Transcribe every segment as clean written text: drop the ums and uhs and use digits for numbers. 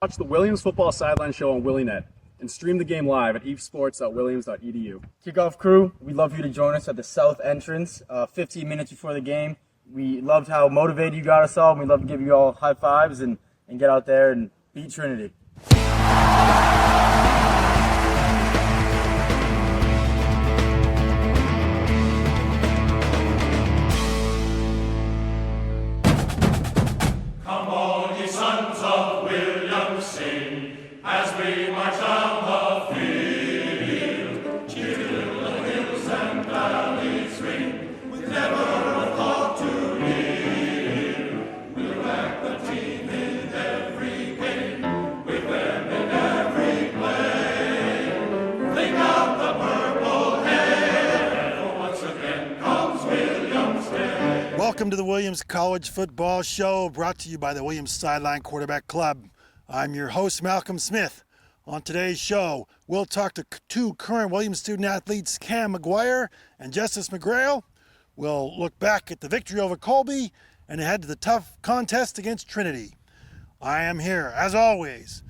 Watch the Williams Football Sideline Show on WillieNet and stream the game live at ephsports.williams.edu. Kickoff crew, we'd love for you to join us at the south entrance 15 minutes before the game. We loved how motivated you got us all, and we'd love to give you all high fives and get out there and beat Trinity. Welcome to the Williams College Football Show, brought to you by the Williams Sideline Quarterback Club. I'm your host, Malcolm Smith. On today's show, we'll talk to two current Williams student-athletes, Cam Maguire and Justice McGrail. We'll look back at the victory over Colby and ahead to the tough contest against Trinity. I am here, as always,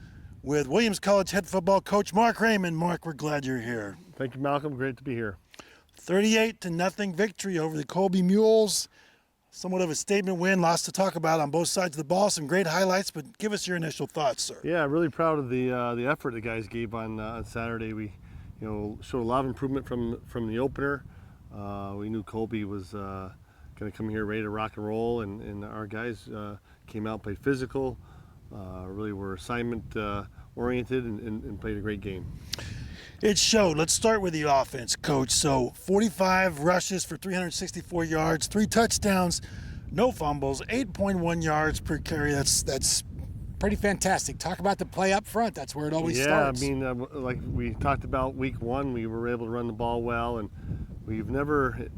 with Williams College head football coach Mark Raymond. Mark, we're glad you're here. Thank you, Malcolm. Great to be here. 38-0 victory over the Colby Mules. Somewhat of a statement win, lots to talk about on both sides of the ball. Some great highlights, but give us your initial thoughts, sir. Yeah, really proud of the effort the guys gave on Saturday. We, showed a lot of improvement from the opener. We knew Colby was going to come here ready to rock and roll, and our guys came out, played physical, really were assignment oriented, and played a great game. It showed. Let's start with the offense, Coach. So 45 rushes for 364 yards, 3 touchdowns, no fumbles, 8.1 yards per carry. That's pretty fantastic. Talk about the play up front. That's where it always starts. Yeah, I mean, like we talked about week one, we were able to run the ball well, and we've never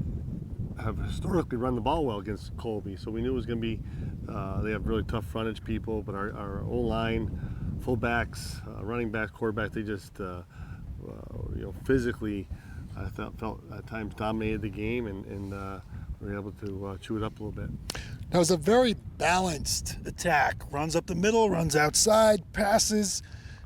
have historically run the ball well against Colby. So we knew it was going to be, they have really tough frontage people, but our O-line, fullbacks, running backs, quarterback, they just physically, I felt at times dominated the game, and we were able to chew it up a little bit. That was a very balanced attack. Runs up the middle, runs outside, passes.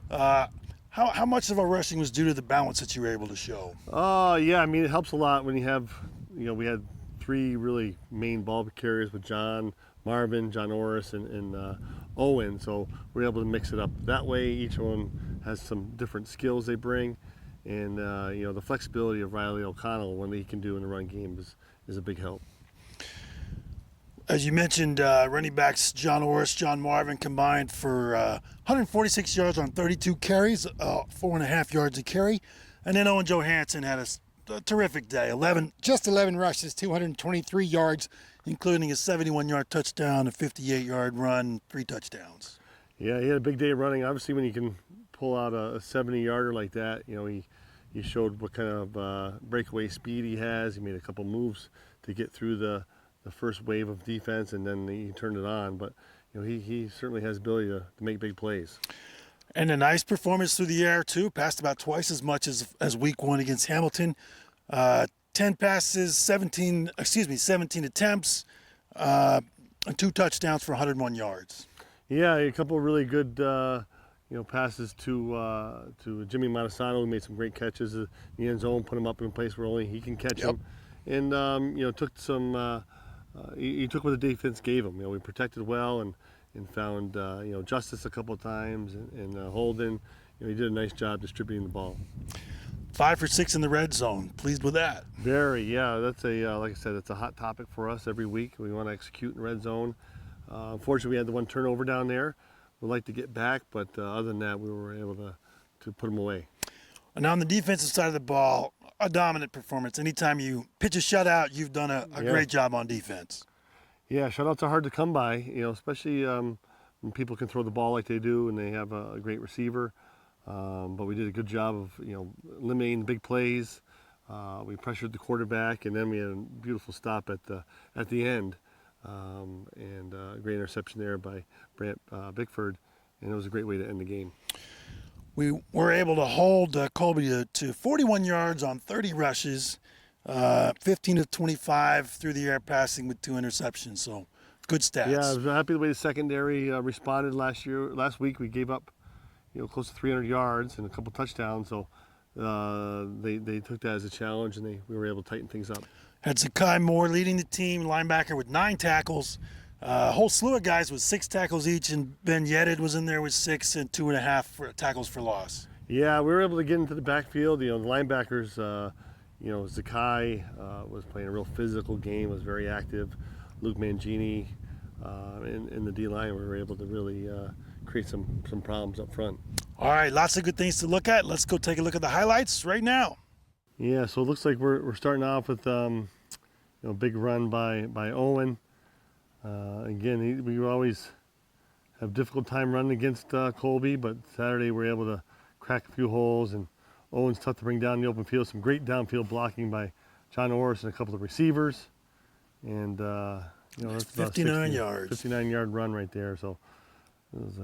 How much of our rushing was due to the balance that you were able to show? Yeah, I mean, it helps a lot when you have, we had 3 really main ball carriers with John, Marvin, John Orris, and Owen, so we're able to mix it up that way. Each one has some different skills they bring, and the flexibility of Riley O'Connell, what he can do in the run game, is a big help. As you mentioned, running backs John Orris, John Marvin combined for 146 yards on 32 carries, 4.5 yards a carry, and then Owen Johansen had a terrific day. 11 rushes, 223 yards, including a 71-yard touchdown, a 58-yard run, 3 touchdowns. Yeah, he had a big day running. Obviously, when you can pull out a 70-yarder like that, he showed what kind of breakaway speed he has. He made a couple moves to get through the first wave of defense, and then he turned it on. But he certainly has the ability to make big plays. And a nice performance through the air, too. Passed about twice as much as week one against Hamilton. 10 passes, 17 attempts, and 2 touchdowns for 101 yards. Yeah, a couple of really good passes to Jimmy Montesano, who made some great catches in the end zone, put him up in a place where only he can catch him. And, took some he took what the defense gave him. We protected well and found, Justice a couple of times, and Holden. He did a nice job distributing the ball. 5 for 6 in the red zone. Pleased with that. Very, yeah. That's like I said, it's a hot topic for us every week. We want to execute in the red zone. Unfortunately, we had the 1 turnover down there. We'd like to get back, but other than that, we were able to put them away. And on the defensive side of the ball, a dominant performance. Anytime you pitch a shutout, you've done a great job on defense. Yeah, shutouts are hard to come by, especially when people can throw the ball like they do and they have a great receiver. But we did a good job of, eliminating big plays. We pressured the quarterback, and then we had a beautiful stop at the end, and a great interception there by Brant Bickford, and it was a great way to end the game. We were able to hold Colby to 41 yards on 30 rushes, 15 of 25 through the air passing with 2 interceptions. So good stats. Yeah, I was happy the way the secondary responded last week. We gave up close to 300 yards and a couple touchdowns. So they took that as a challenge, and we were able to tighten things up. Had Zakai Moore leading the team, linebacker with 9 tackles. A whole slew of guys with 6 tackles each, and Ben Yedid was in there with 6 and 2.5 tackles for loss. Yeah, we were able to get into the backfield. The linebackers, Zakai was playing a real physical game, was very active. Luke Mangini in the D-line, we were able to really create some problems up front. All right, lots of good things to look at. Let's go take a look at the highlights right now. Yeah, so it looks like we're starting off with big run by Owen. Again, we always have difficult time running against Colby, but Saturday we're able to crack a few holes, and Owen's tough to bring down in the open field. Some great downfield blocking by John Orris and a couple of receivers, and that's 59 yards. 59-yard run right there. So it was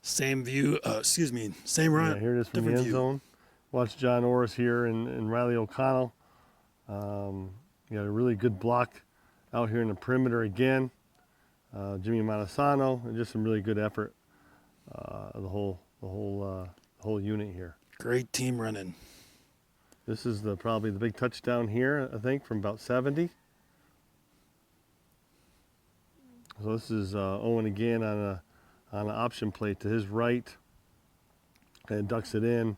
same view. Same run. Yeah, here it is from the end zone. Watch John Orris here and Riley O'Connell. You got a really good block out here in the perimeter again. Jimmy Montesano, and just some really good effort. The whole unit here. Great team running. This is probably the big touchdown here, I think, from about 70. So this is Owen again on an option play to his right, and ducks it in,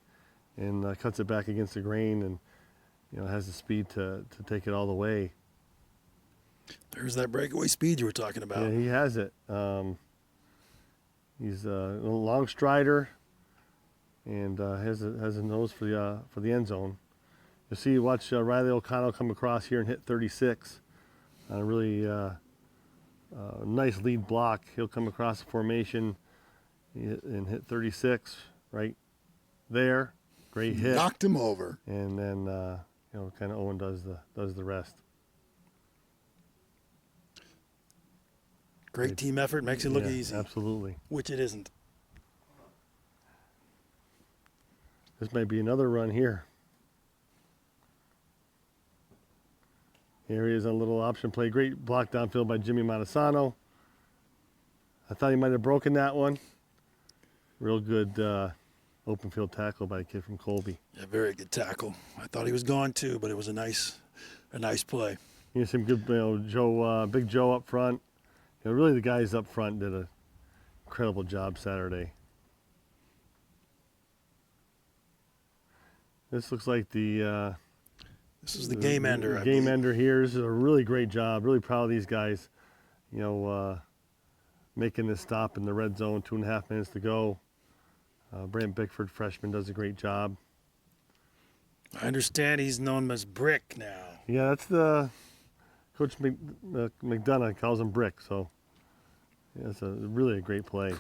and cuts it back against the grain, and has the speed to take it all the way. There's that breakaway speed you were talking about. Yeah, he has it. He's a long strider, and has a nose for the end zone. Watch Riley O'Connell come across here and hit 36 on a really nice lead block. He'll come across the formation and hit 36 right there. Great hit. Knocked him over. And then kind of Owen does the rest. Great team effort, makes it look Yeah, easy. Absolutely. Which it isn't. This might be another run here. Here he is on a little option play. Great block downfield by Jimmy Montesano. I thought he might have broken that one. Real good open field tackle by a kid from Colby. Yeah, very good tackle. I thought he was gone too, but it was a nice play. Some good, Big Joe up front. Really the guys up front did an incredible job Saturday. This looks like this is the game ender. The game ender here. This is a really great job. Really proud of these guys. Making this stop in the red zone. 2.5 minutes to go. Brant Bickford, freshman, does a great job. I understand he's known as Brick now. Yeah, that's the Coach McDonough calls him Brick. So yeah, it's really a great play.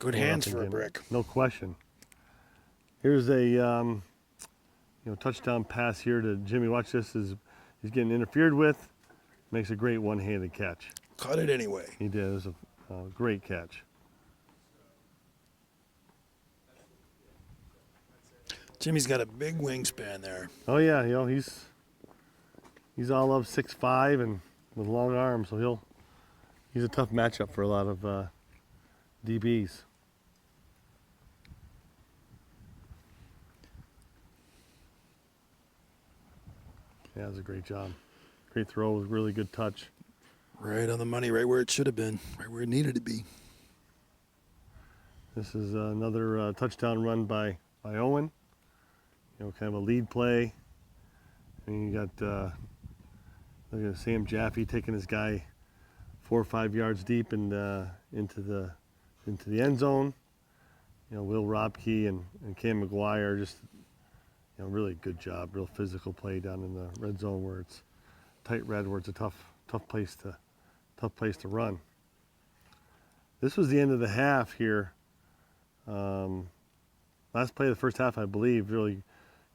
Good hands for a Brick. No question. Here's a touchdown pass here to Jimmy. Watch this. He's getting interfered with. Makes a great one-handed catch. Caught it anyway. He did. It was a great catch. Jimmy's got a big wingspan there. Oh yeah, he's all of 6'5" and with long arms, so he's a tough matchup for a lot of DBs. Yeah, it was a great job. Great throw with really good touch. Right on the money, right where it should have been, right where it needed to be. This is another touchdown run by Owen. Kind of a lead play. And you got look at Sam Jaffe taking his guy 4 or 5 yards deep and into the end zone. Will Robke and Cam Maguire just really good job. Real physical play down in the red zone where it's tight red, where it's a tough place to run. This was the end of the half here. Last play of the first half, I believe. Really,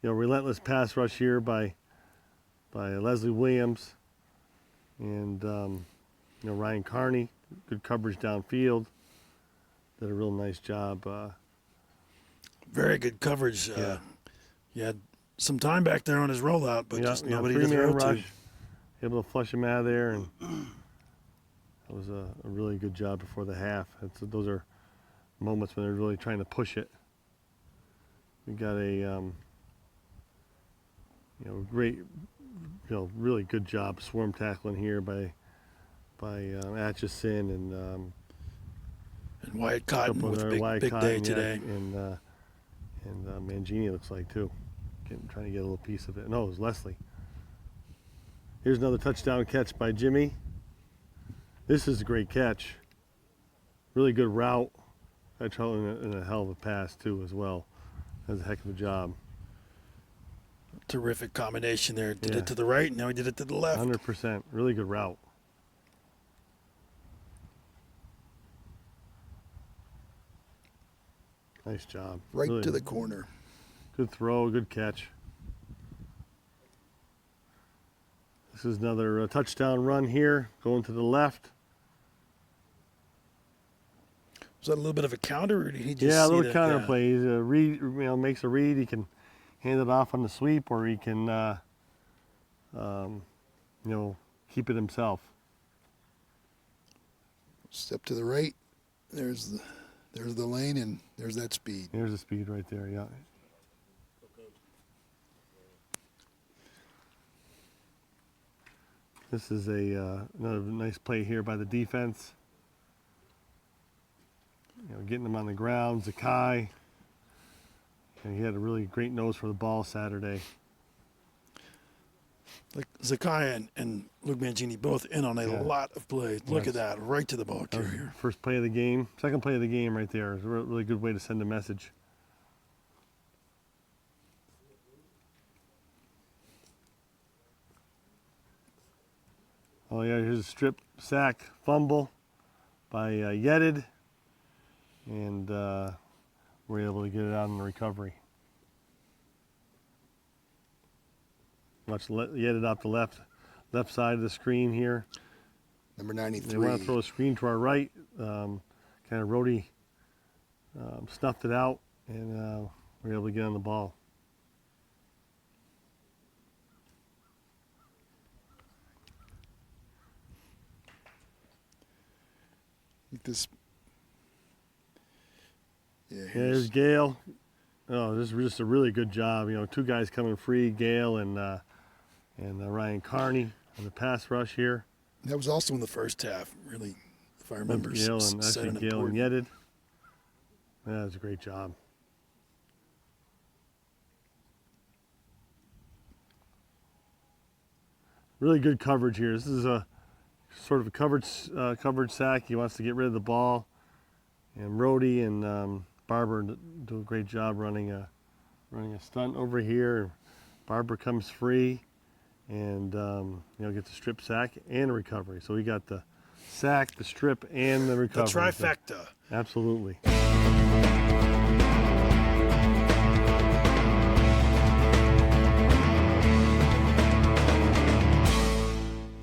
relentless pass rush here by Leslie Williams and Ryan Carney. Good coverage downfield. Did a real nice job. Very good coverage. He had some time back there on his rollout, but just nobody to three-man throw rush. to. Able to flush him out of there, and that was a really good job before the half. Those are moments when they're really trying to push it. we got a great, really good job swarm tackling here by Atchison and Wyatt Cotton with a big day today. And Mangini looks like too, trying to get a little piece of it. No, it was Leslie. Here's another touchdown catch by Jimmy. This is a great catch. Really good route. I tried in a hell of a pass too as well. That's a heck of a job. Terrific combination there. Did it to the right, now he did it to the left. 100%. Really good route. Nice job. Right really to the corner. Good throw, good catch. This is another touchdown run here, going to the left. Was that a little bit of a counter, or did he just a see little that? counter play. He's a read, makes a read. He can hand it off on the sweep, or he can, keep it himself. Step to the right. There's the lane, and there's that speed. There's the speed right there. Yeah. This is another nice play here by the defense. Getting them on the ground. Zakai. And he had a really great nose for the ball Saturday. Like Zakai and Luke Mangini both in on a lot of plays. Look at that, right to the ball carrier. First play of the game. Second play of the game right there. It's a really good way to send a message. Oh, yeah, here's a strip sack fumble by Yedid. And we're able to get it out in the recovery. Watch Yedid off the left side of the screen here. Number 93. They want to throw a screen to our right. Kind of Rhodey snuffed it out, and we're able to get on the ball. This. Yeah, Here's Gale. Oh, this is just a really good job. Two guys coming free, Gale and Ryan Carney on the pass rush here. That was also in the first half, really, if I remember. Gale and Yedid. Yeah, that was a great job. Really good coverage here. This is a sort of a coverage sack. He wants to get rid of the ball, and Rhodey and Barber do a great job running a stunt over here. Barber comes free, and gets a strip sack and a recovery. So we got the sack, the strip, and the recovery. The trifecta. Absolutely.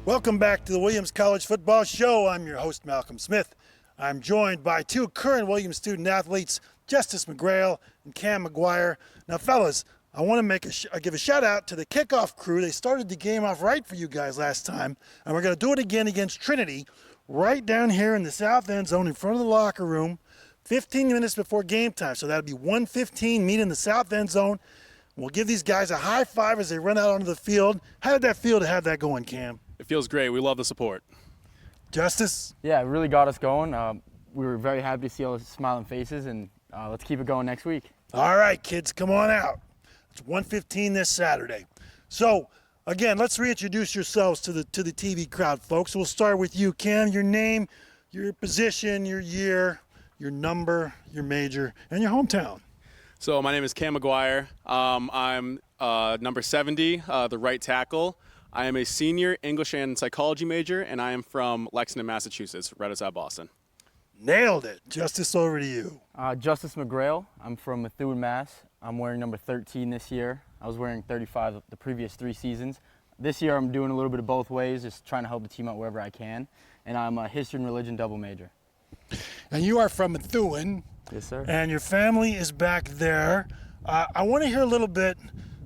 Welcome back to the Williams College Football Show. I'm your host, Malcolm Smith. I'm joined by two current Williams student athletes, Justice McGrail and Cam Maguire. Now, fellas, I want to give a shout out to the kickoff crew. They started the game off right for you guys last time, and we're going to do it again against Trinity, right down here in the south end zone in front of the locker room, 15 minutes before game time. So that'll be 1:15. Meet in the south end zone. We'll give these guys a high five as they run out onto the field. How did that feel to have that going, Cam? It feels great. We love the support. Justice? Yeah, it really got us going. We were very happy to see all the smiling faces, and let's keep it going next week. All right, kids, come on out. It's 1:15 this Saturday. So, again, let's reintroduce yourselves to the TV crowd, folks. We'll start with you, Cam. Your name, your position, your year, your number, your major, and your hometown. So my name is Cam Maguire. I'm number 70, the right tackle. I am a senior English and psychology major, and I am from Lexington, Massachusetts, right outside Boston. Nailed it. Justice, over to you. Justice McGrail. I'm from Methuen, Mass. I'm wearing number 13 this year. I was wearing 35 the previous 3 seasons. This year I'm doing a little bit of both ways, just trying to help the team out wherever I can. And I'm a history and religion double major. And you are from Methuen. Yes, sir. And your family is back there. I want to hear a little bit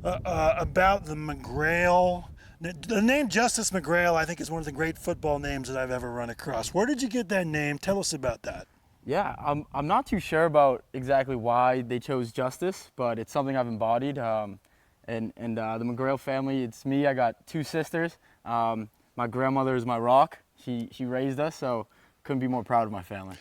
about the McGrail. The name Justice McGrail, I think, is one of the great football names that I've ever run across. Where did you get that name? Tell us about that. Yeah, I'm not too sure about exactly why they chose justice, but it's something I've embodied. And the McGrail family, it's me. I got 2 sisters. My grandmother is my rock. She raised us, so couldn't be more proud of my family.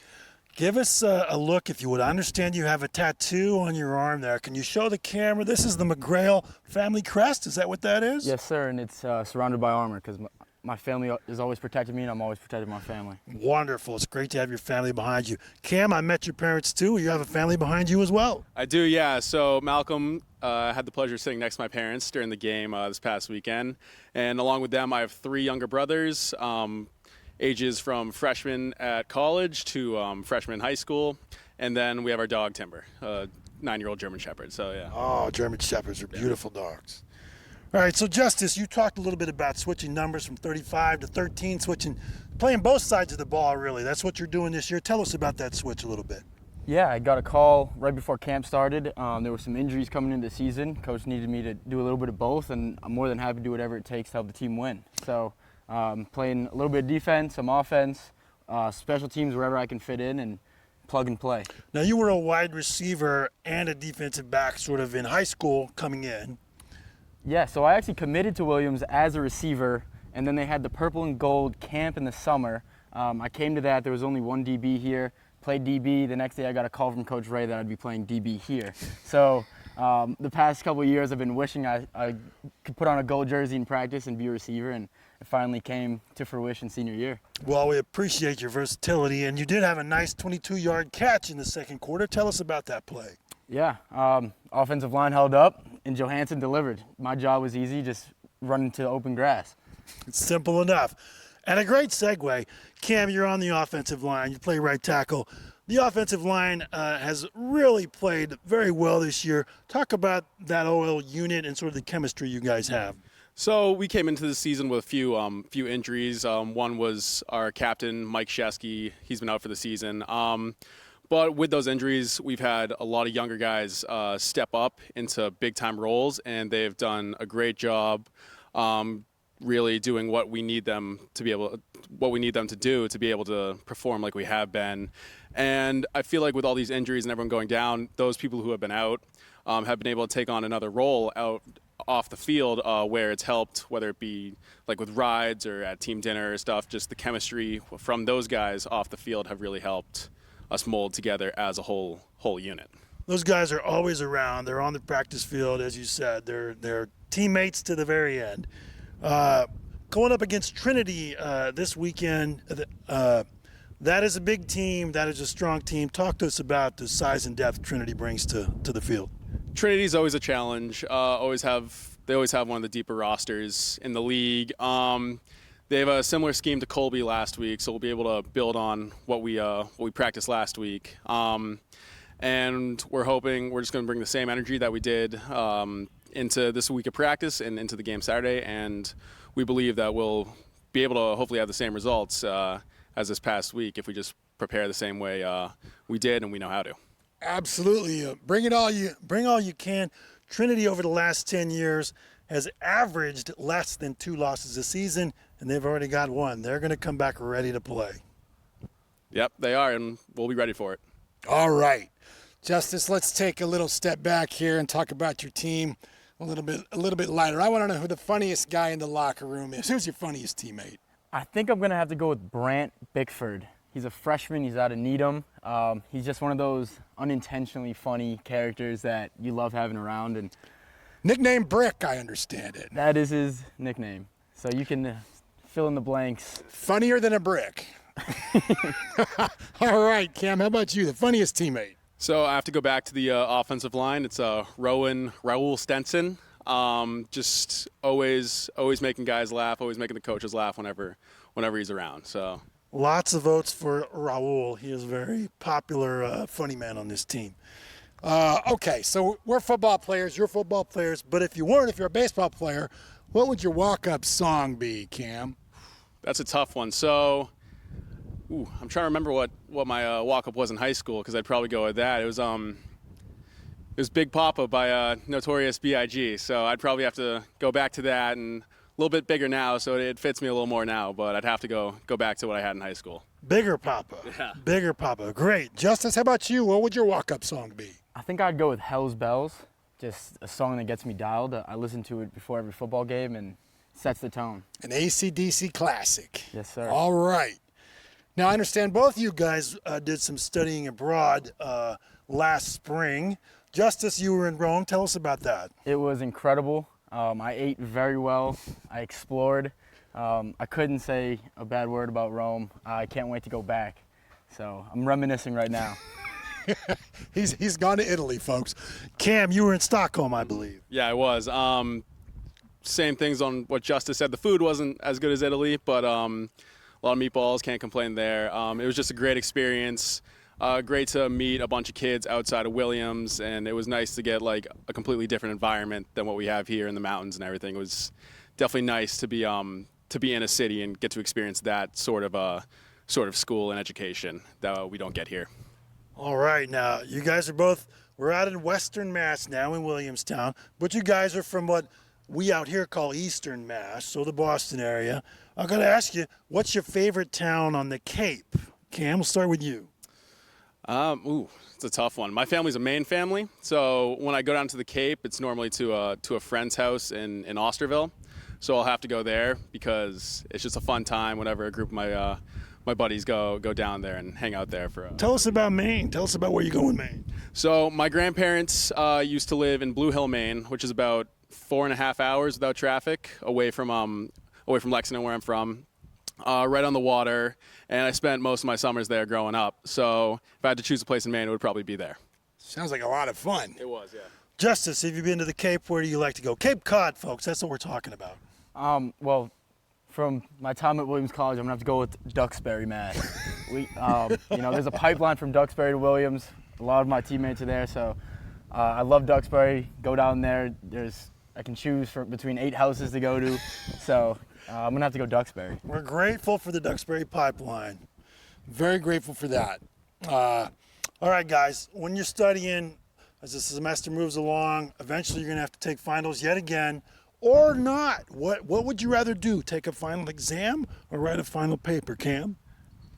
Give us a look, if you would. I understand you have a tattoo on your arm there. Can you show the camera? This is the McGrail family crest. Is that what that is? Yes, sir, and it's surrounded by armor because my family has always protected me, and I'm always protecting my family. Wonderful. It's great to have your family behind you. Cam, I met your parents too. You have a family behind you as well. I do, yeah. So Malcolm had the pleasure of sitting next to my parents during the game this past weekend. And along with them, I have 3 younger brothers, ages from freshman at college to freshman in high school. And then we have our dog, Timber, a 9-year-old German Shepherd. So, yeah. Oh, German Shepherds are beautiful dogs. All right, so Justice, you talked a little bit about switching numbers from 35 to 13, playing both sides of the ball, really. That's what you're doing this year. Tell us about that switch a little bit. Yeah, I got a call right before camp started. There were some injuries coming into the season. Coach needed me to do a little bit of both, and I'm more than happy to do whatever it takes to help the team win. So playing a little bit of defense, some offense, special teams wherever I can fit in, and plug and play. Now, you were a wide receiver and a defensive back sort of in high school coming in. Yeah, so I actually committed to Williams as a receiver, and then they had the purple and gold camp in the summer. I came to that. There was only 1 DB here. Played DB. The next day I got a call from Coach Ray that I'd be playing DB here. So the past couple of years I've been wishing I could put on a gold jersey in practice and be a receiver, and it finally came to fruition senior year. Well, we appreciate your versatility, and you did have a nice 22-yard catch in the second quarter. Tell us about that play. Yeah, offensive line held up, and Johansen delivered. My job was easy, just run into open grass. It's simple enough. And a great segue. Cam, you're on the offensive line. You play right tackle. The offensive line has really played very well this year. Talk about that OL unit and sort of the chemistry you guys have. So we came into the season with a few injuries. One was our captain, Mike Shesky. He's been out for the season. But with those injuries, we've had a lot of younger guys step up into big-time roles, and they've done a great job really doing what we need them to do to be able to perform like we have been. And I feel like with all these injuries and everyone going down, those people who have been out have been able to take on another role out off the field where it's helped, whether it be like with rides or at team dinner or stuff. Just the chemistry from those guys off the field have really helped us mold together as a whole unit. Those guys are always around. They're on the practice field, as you said. They're teammates to the very end. Going up against Trinity this weekend, that is a big team. That is a strong team. Talk to us about the size and depth Trinity brings to the field. Trinity's always a challenge. They always have one of the deeper rosters in the league. They have a similar scheme to Colby last week, so we'll be able to build on what we practiced last week. And we're hoping we're just going to bring the same energy that we did into this week of practice and into the game Saturday, and we believe that we'll be able to hopefully have the same results as this past week if we just prepare the same way we did and we know how to. Absolutely. Bring all you can. Trinity over the last 10 years has averaged less than 2 losses a season, and they've already got 1. They're going to come back ready to play. Yep, they are, and we'll be ready for it. All right. Justice, let's take a little step back here and talk about your team a little bit lighter. I want to know who the funniest guy in the locker room is. Who's your funniest teammate? I think I'm going to have to go with Brant Bickford. He's a freshman. He's out of Needham. He's just one of those unintentionally funny characters that you love having around. And Nickname Brick, I understand it. that is his nickname. So you can fill in the blanks. Funnier than a brick. All right, Cam, how about you? The funniest teammate? So I have to go back to the offensive line. It's Raul Stenson. Just always making guys laugh, always making the coaches laugh whenever he's around. So Lots of votes for Raul. He is a very popular, funny man on this team. Okay, so we're football players, you're football players, but if you're a baseball player, what would your walk-up song be, Cam? that's a tough one. So I'm trying to remember what my walk-up was in high school, because I'd probably go with that. It was Big Papa by Notorious B.I.G. So I'd probably have to go back to that, and a little bit bigger now, so it fits me a little more now, but I'd have to go back to what I had in high school. Bigger Papa. Yeah. Bigger Papa. Great. Justice, how about you? What would your walk-up song be? I think I'd go with Hell's Bells, just a song that gets me dialed. I listen to it before every football game and sets the tone. An AC/DC classic. Yes, sir. All right. Now, I understand both you guys did some studying abroad last spring. Justice, you were in Rome. Tell us about that. It was incredible. I ate very well. I explored. I couldn't say a bad word about Rome. I can't wait to go back. So I'm reminiscing right now. He's gone to Italy, folks. Cam, you were in Stockholm, I believe. Yeah, I was. Same things on what Justice said. The food wasn't as good as Italy, but a lot of meatballs, can't complain there. It was just a great experience. Great to meet a bunch of kids outside of Williams, and it was nice to get like a completely different environment than what we have here in the mountains and everything. It was definitely nice to be in a city and get to experience that sort of school and education that we don't get here. All right, now you guys we're out in Western Mass now in Williamstown, but you guys are from what we out here call Eastern Mass, so the Boston area. I'm going to ask you, what's your favorite town on the Cape? Cam, we'll start with you. It's a tough one. My family's a Maine family, so when I go down to the Cape, it's normally to a friend's house in Osterville. So I'll have to go there because it's just a fun time whenever a group of my buddies go down there and hang out there for. Tell us about Maine. Tell us about where you go in Maine. So my grandparents used to live in Blue Hill, Maine, which is about 4.5 hours without traffic away from Lexington, where I'm from. Right on the water, and I spent most of my summers there growing up. So if I had to choose a place in Maine, it would probably be there. Sounds like a lot of fun. It was, yeah. Justice, have you been to the Cape? Where do you like to go? Cape Cod, folks. That's what we're talking about. Well, from my time at Williams College, I'm gonna have to go with Duxbury, Mass. There's a pipeline from Duxbury to Williams. A lot of my teammates are there, so I love Duxbury. Go down there. I can choose between 8 houses to go to, so I'm gonna have to go Duxbury. We're grateful for the Duxbury pipeline. Very grateful for that. All right, guys, when you're studying, as the semester moves along, eventually you're gonna have to take finals yet again, or not. What would you rather do? Take a final exam or write a final paper, Cam?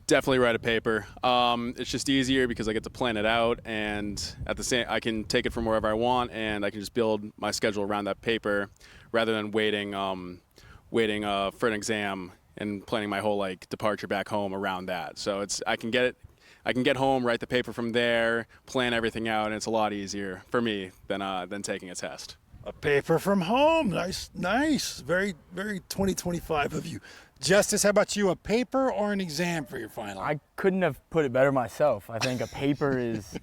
Definitely write a paper. It's just easier because I get to plan it out, and at the same, I can take it from wherever I want, and I can just build my schedule around that paper, rather than waiting for an exam and planning my whole departure back home around that. So I can get home, write the paper from there, plan everything out, and it's a lot easier for me than taking a test. A paper from home. Nice. Very, very 2025 of you. Justice, how about you? A paper or an exam for your final? I couldn't have put it better myself. I think a paper is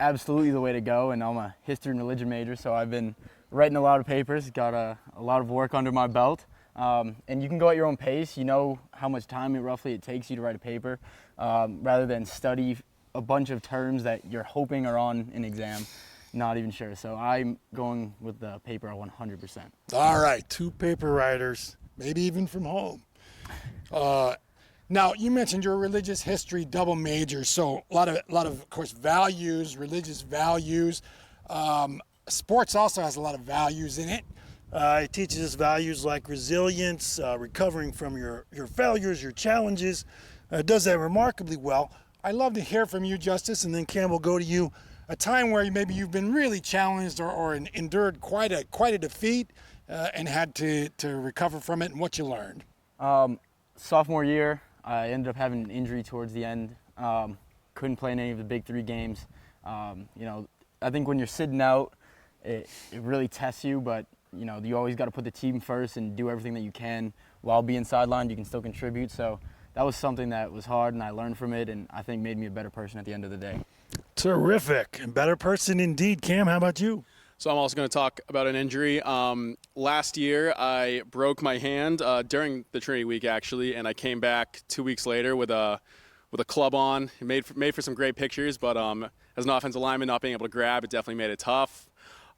absolutely the way to go, and I'm a history and religion major, so I've been writing a lot of papers, got a lot of work under my belt. And you can go at your own pace. You know how much time roughly it takes you to write a paper, rather than study a bunch of terms that you're hoping are on an exam. Not even sure. So I'm going with the paper 100%. All right, 2 paper writers, maybe even from home. Now, you mentioned you're a religious history double major, so a lot of course, values, religious values. Sports also has a lot of values in it. It teaches us values like resilience, recovering from your failures, your challenges. It does that remarkably well. I'd love to hear from you, Justice, and then Cam will go to you. A time where maybe you've been really challenged or endured quite a defeat and had to recover from it, and what you learned. Sophomore year, I ended up having an injury towards the end. Couldn't play in any of the big 3 games. I think when you're sitting out, it really tests you, but you always got to put the team first and do everything that you can. While being sidelined, you can still contribute. So that was something that was hard, and I learned from it, and I think made me a better person at the end of the day. Terrific. And better person indeed. Cam, how about you? So I'm also going to talk about an injury. Last year, I broke my hand during the Trinity week, actually, and I came back 2 weeks later with a club on. It made for some great pictures, but as an offensive lineman, not being able to grab, it definitely made it tough.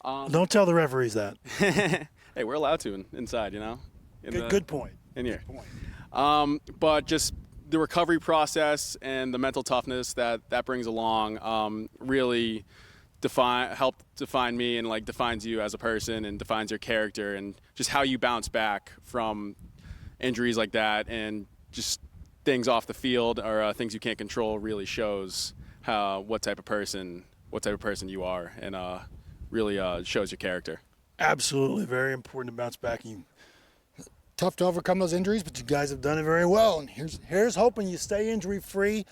Don't tell the referees that. Hey, we're allowed to inside, Good point. In here. But just the recovery process and the mental toughness that brings along really helped define me, and defines you as a person and defines your character, and just how you bounce back from injuries like that, and just things off the field or things you can't control really shows what type of person you are, and really shows your character. Absolutely, very important to bounce back. Tough to overcome those injuries, but you guys have done it very well. And here's hoping you stay injury-free.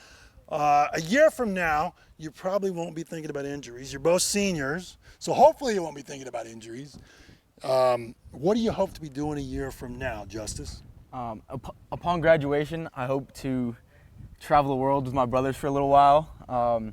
A year from now, you probably won't be thinking about injuries. You're both seniors, so hopefully you won't be thinking about injuries. What do you hope to be doing a year from now, Justice? Upon graduation, I hope to travel the world with my brothers for a little while,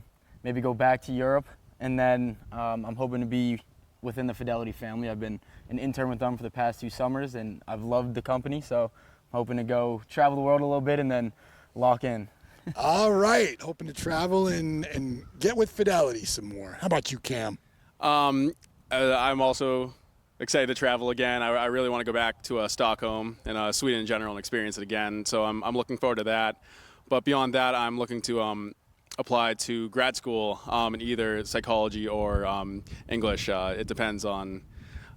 maybe go back to Europe, and then I'm hoping to be within the Fidelity family. I've been an intern with them for the past 2 summers, and I've loved the company, so I'm hoping to go travel the world a little bit and then lock in. All right, hoping to travel and get with Fidelity some more. How about you, Cam? I'm also excited to travel again. I really want to go back to Stockholm and Sweden in general and experience it again. So I'm looking forward to that. But beyond that, I'm looking to apply to grad school in either psychology or English. It depends on.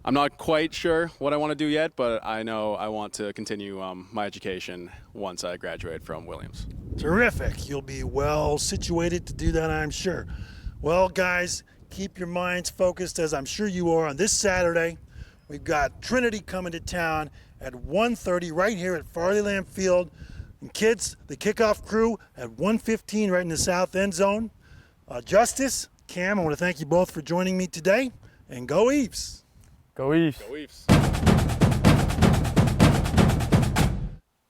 I'm not quite sure what I want to do yet, but I know I want to continue my education once I graduate from Williams. Terrific. You'll be well situated to do that, I'm sure. Well, guys, keep your minds focused, as I'm sure you are, on this Saturday. We've got Trinity coming to town at 1:30 right here at Farley-Lamb Field. And kids, the kickoff crew at 1:15 right in the south end zone. Justice, Cam, I want to thank you both for joining me today. And go Ephs! Go Ephs! Go Ephs!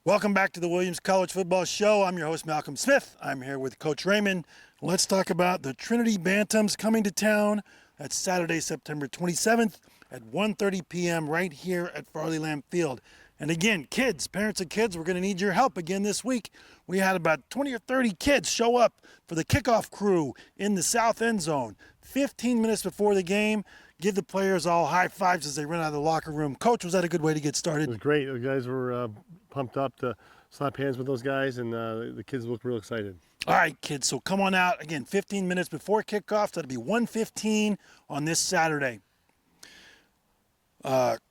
Welcome back to the Williams College Football Show. I'm your host, Malcolm Smith. I'm here with Coach Raymond. Let's talk about the Trinity Bantams coming to town. That's Saturday, September 27th at 1:30 p.m. right here at Farley-Lamb Field. And again, kids, parents of kids, we're going to need your help again this week. We had about 20 or 30 kids show up for the kickoff crew in the south end zone. 15 minutes before the game, give the players all high fives as they run out of the locker room. Coach, was that a good way to get started? It was great. The guys were pumped up to slap hands with those guys, and the kids looked real excited. All right, kids, so come on out. Again, 15 minutes before kickoff. That'll be 1:15 on this Saturday.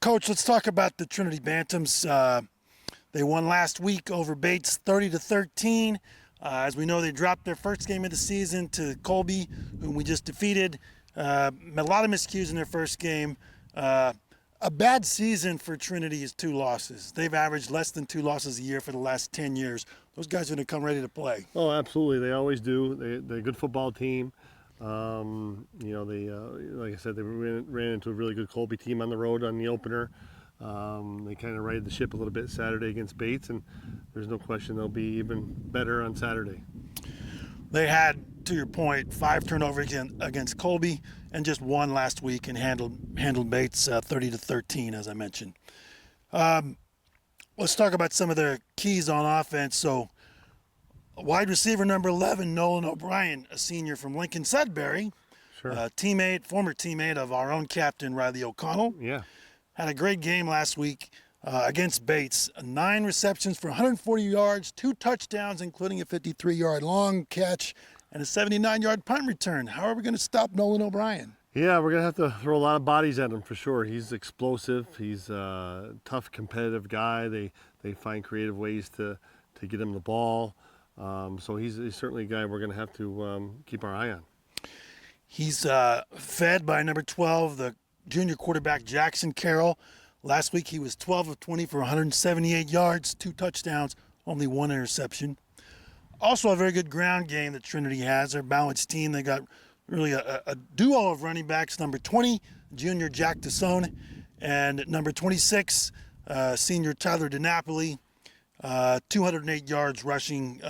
Coach, let's talk about the Trinity Bantams. They won last week over Bates 30-13. As we know, they dropped their first game of the season to Colby, whom we just defeated. A lot of miscues in their first game. A bad season for Trinity is 2 losses. They've averaged less than 2 losses a year for the last 10 years. Those guys are going to come ready to play. Oh, absolutely. They always do. They're a good football team. They like I said, they ran into a really good Colby team on the road on the opener. They kind of righted the ship a little bit Saturday against Bates, and there's no question they'll be even better on Saturday. They had, to your point, 5 turnovers against Colby and just 1 last week and handled Bates 30-13, as I mentioned. Let's talk about some of their keys on offense. So, wide receiver number 11, Nolan O'Brien, a senior from Lincoln Sudbury, Sure. Former teammate of our own captain, Riley O'Connell. Yeah. Had a great game last week against Bates. 9 receptions for 140 yards, 2 touchdowns, including a 53-yard long catch and a 79-yard punt return. How are we going to stop Nolan O'Brien? Yeah, we're going to have to throw a lot of bodies at him for sure. He's explosive. He's a tough, competitive guy. They find creative ways to get him the ball. So he's certainly a guy we're going to have to keep our eye on. He's fed by number 12, the junior quarterback Jackson Carroll. Last week he was 12 of 20 for 178 yards, 2 touchdowns, only 1 interception. Also a very good ground game that Trinity has. They're a balanced team. They got really a duo of running backs, number 20, junior Jack DeSone, and number 26, senior Tyler DiNapoli. 208 yards rushing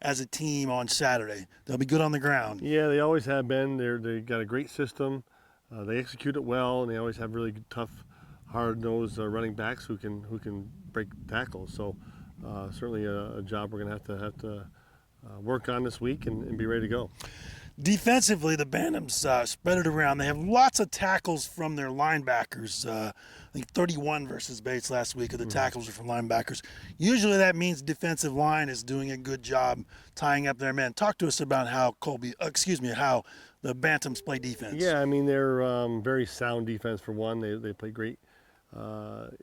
as a team on Saturday. They'll be good on the ground. Yeah, they always have been. They got a great system. They execute it well, and they always have really good, tough, hard-nosed running backs who can break tackles. So certainly a job we're going to have to work on this week and be ready to go. Defensively, the Bantams spread it around. They have lots of tackles from their linebackers. I think 31 versus Bates last week of the tackles are from linebackers. Usually that means the defensive line is doing a good job tying up their men. Talk to us about how how the Bantams play defense. Yeah, I mean, they're very sound defense for one. They play great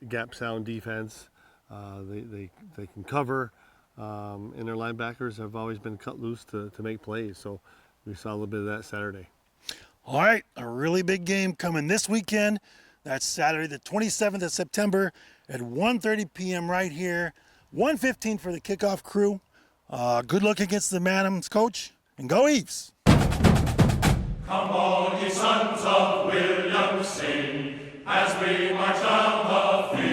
gap sound defense. They can cover. and their linebackers have always been cut loose to make plays. So we saw a little bit of that Saturday. All right, a really big game coming this weekend. That's Saturday the 27th of September at 1:30 p.m. right here. 1:15 for the kickoff crew. Good luck against the Manhams, coach, and go Ephs! Come on, ye sons of William, sing as we march down the field.